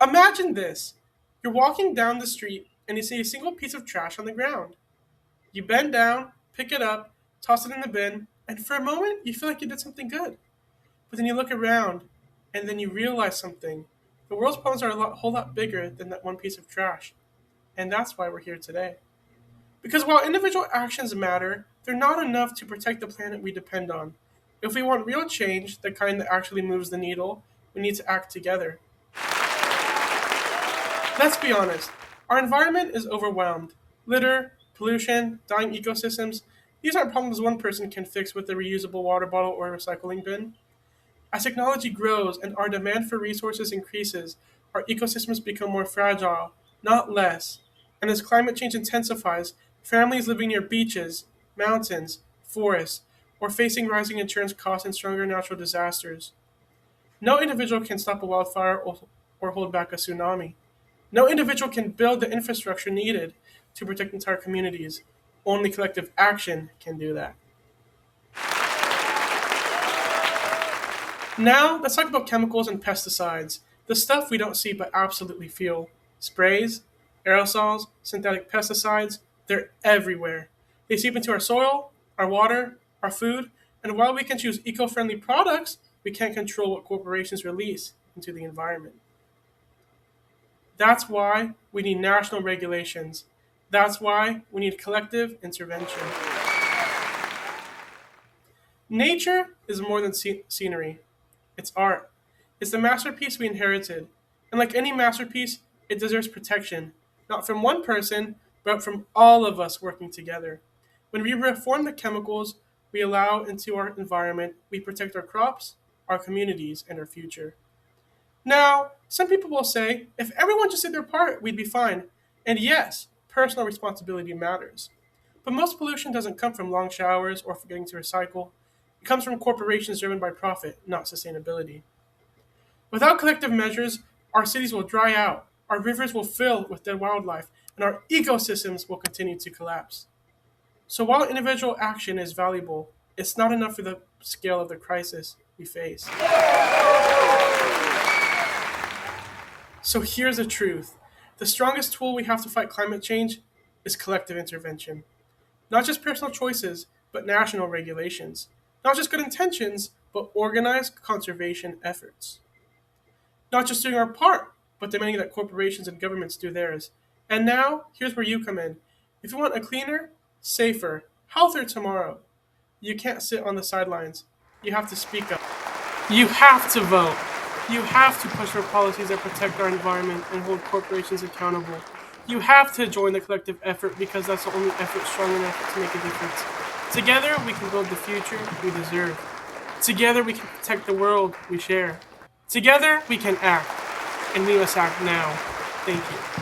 Imagine this. You're walking down the street and you see a single piece of trash on the ground. You bend down, pick it up, toss it in the bin, and for a moment you feel like you did something good. But then you look around and then you realize something. The world's problems are whole lot bigger than that one piece of trash. And that's why we're here today. Because while individual actions matter, they're not enough to protect the planet we depend on. If we want real change, the kind that actually moves the needle, we need to act together. Let's be honest, our environment is overwhelmed. Litter, pollution, dying ecosystems, these aren't problems one person can fix with a reusable water bottle or a recycling bin. As technology grows and our demand for resources increases, our ecosystems become more fragile, not less. And as climate change intensifies, families living near beaches, mountains, forests, or facing rising insurance costs and stronger natural disasters. No individual can stop a wildfire or hold back a tsunami. No individual can build the infrastructure needed to protect entire communities. Only collective action can do that. Now, let's talk about chemicals and pesticides, the stuff we don't see but absolutely feel. Sprays, aerosols, synthetic pesticides, they're everywhere. They seep into our soil, our water, our food, and while we can choose eco friendly products, we can't control what corporations release into the environment. That's why we need national regulations. That's why we need collective intervention. Nature is more than scenery. It's art. It's the masterpiece we inherited. And like any masterpiece, it deserves protection, not from one person, but from all of us working together. When we reform the chemicals we allow into our environment, we protect our crops, our communities, and our future. Now, some people will say, if everyone just did their part, we'd be fine. And yes, personal responsibility matters. But most pollution doesn't come from long showers or forgetting to recycle. It comes from corporations driven by profit, not sustainability. Without collective measures, our cities will dry out, our rivers will fill with dead wildlife, and our ecosystems will continue to collapse. So while individual action is valuable, it's not enough for the scale of the crisis we face. So here's the truth. The strongest tool we have to fight climate change is collective intervention. Not just personal choices, but national regulations. Not just good intentions, but organized conservation efforts. Not just doing our part, but demanding that corporations and governments do theirs. And now, here's where you come in. If you want a cleaner, safer, healthier tomorrow, you can't sit on the sidelines. You have to speak up. You have to vote. You have to push for policies that protect our environment and hold corporations accountable. You have to join the collective effort because that's the only effort strong enough to make a difference. Together, we can build the future we deserve. Together, we can protect the world we share. Together, we can act. And we must act now. Thank you.